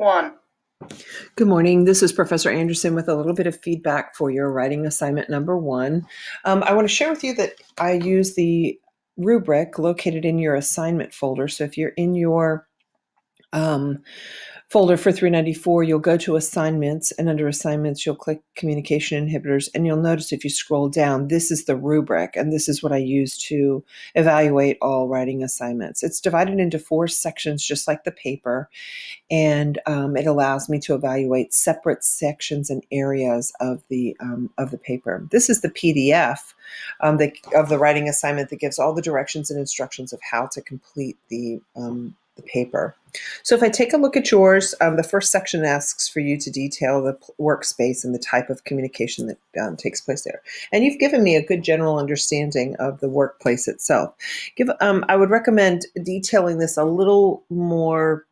One. Good morning. This is Professor Anderson with a little bit of feedback for your writing assignment number one. I want to share with you that I use the rubric located in your assignment folder. So if you're in your folder for 394, you'll go to assignments, and under assignments, you'll click communication inhibitors, and you'll notice if you scroll down, this is the rubric, and this is what I use to evaluate all writing assignments. It's divided into 4 sections, just like the paper, and it allows me to evaluate separate sections and areas of the paper. This is the PDF of the writing assignment that gives all the directions and instructions of how to complete the paper. So if I take a look at yours, the first section asks for you to detail the workspace and the type of communication that takes place there. And you've given me a good general understanding of the workplace itself. I would recommend detailing this a little more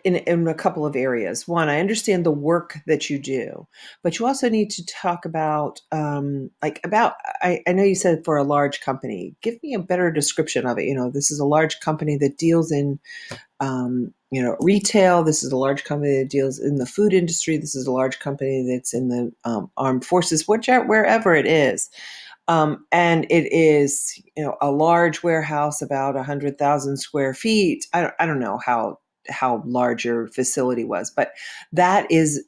in a couple of areas. One, I understand the work that you do, but you also need to talk about, I know you said for a large company. Give me a better description of it. This is a large company that deals in, retail. This is a large company that deals in the food industry. This is a large company that's in the armed forces, wherever it is. And it is, a large warehouse, about 100,000 square feet. I don't know how large your facility was, but that is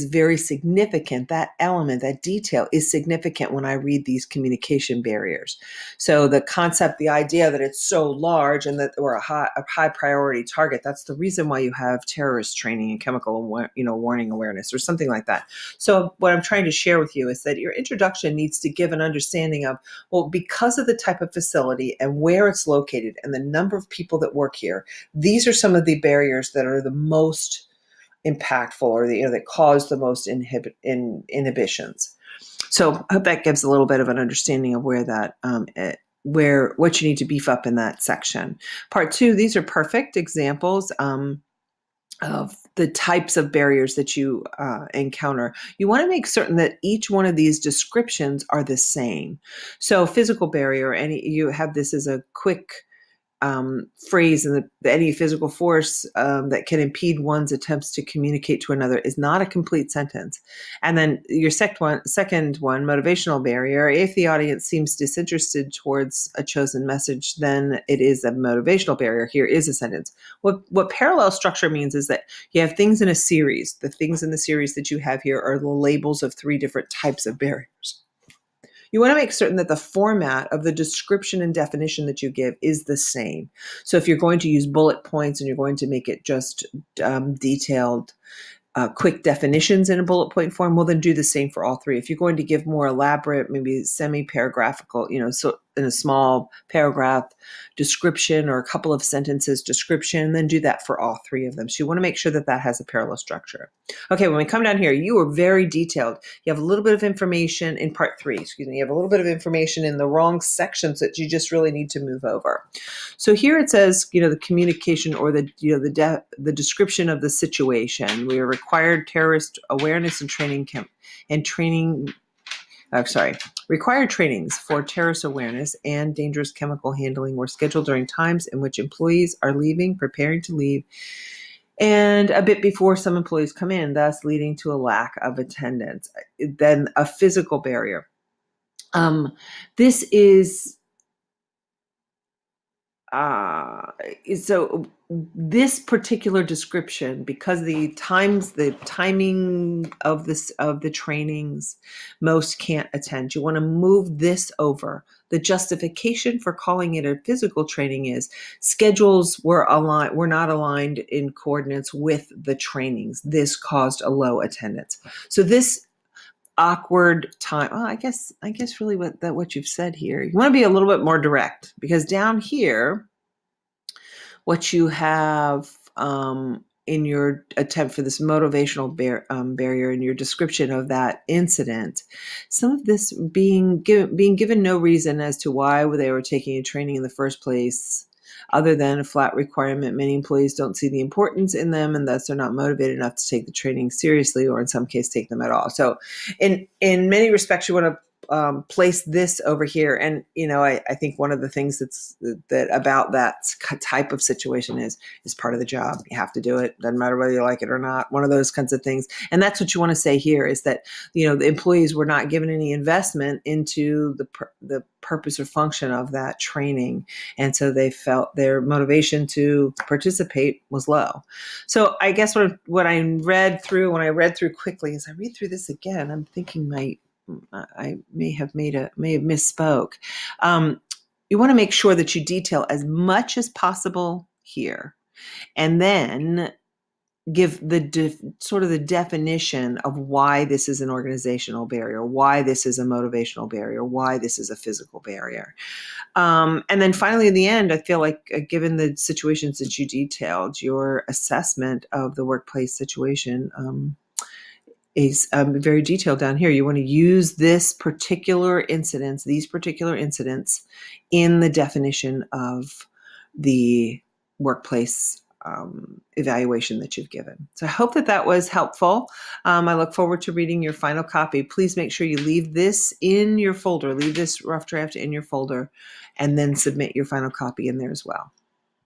very significant. That element, that detail is significant when I read these communication barriers. So the concept, the idea that it's so large and that we're a high priority target, that's the reason why you have terrorist training and chemical, warning awareness or something like that. So what I'm trying to share with you is that your introduction needs to give an understanding of, well, because of the type of facility and where it's located and the number of people that work here, these are some of the barriers that are the most impactful, or that cause the most inhibitions. So I hope that gives a little bit of an understanding of what you need to beef up in that section. Part 2, these are perfect examples of the types of barriers that you encounter. You want to make certain that each one of these descriptions are the same. So physical barrier, you have this as a quick phrase, and any physical force that can impede one's attempts to communicate to another is not a complete sentence. And then your second one, motivational barrier. If the audience seems disinterested towards a chosen message, then it is a motivational barrier. Here is a sentence. What parallel structure means is that you have things in a series. The things in the series that you have here are the labels of 3 different types of barriers. You want to make certain that the format of the description and definition that you give is the same. So if you're going to use bullet points and you're going to make it just detailed, quick definitions in a bullet point form, well, then do the same for all 3. If you're going to give more elaborate, maybe semi-paragraphical, so in a small paragraph description or a couple of sentences description, then do that for all 3 of them. So you want to make sure that that has a parallel structure. Okay, when we come down here, you are very detailed. You have a little bit of information in part 3, you have a little bit of information in the wrong sections that you just really need to move over. So here it says, the communication, or the description of the situation. We are required terrorist awareness and required trainings for terrorist awareness and dangerous chemical handling were scheduled during times in which employees are preparing to leave, and a bit before some employees come in, thus leading to a lack of attendance. Then a physical barrier. This is so this particular description, because the timing of the trainings, most can't attend. You want to move this over. The justification for calling it a physical training is schedules were not aligned in coordinates with the trainings. This caused a low attendance. So this awkward time. Oh, I guess really what you've said here. You want to be a little bit more direct, because down here, what you have in your attempt for this motivational barrier, in your description of that incident, some of this being given no reason as to why they were taking a training in the first place, other than a flat requirement. Many employees don't see the importance in them, and thus they're not motivated enough to take the training seriously, or in some cases take them at all. So in many respects, you want to place this over here. And, I think one of the things that about that type of situation is part of the job. You have to do it. Doesn't matter whether you like it or not. One of those kinds of things. And that's what you want to say here is that, the employees were not given any investment into the purpose or function of that training. And so they felt their motivation to participate was low. So I guess what I read through, when I read through quickly, as I read through this again, I'm thinking I may have misspoke. You want to make sure that you detail as much as possible here, and then give sort of the definition of why this is an organizational barrier, why this is a motivational barrier, why this is a physical barrier. And then finally, in the end, I feel like given the situations that you detailed, your assessment of the workplace situation is very detailed down here. You want to use these particular incidents in the definition of the workplace evaluation that you've given. So I hope that was helpful. I look forward to reading your final copy. Please make sure you leave this in your folder, leave this rough draft in your folder, and then submit your final copy in there as well.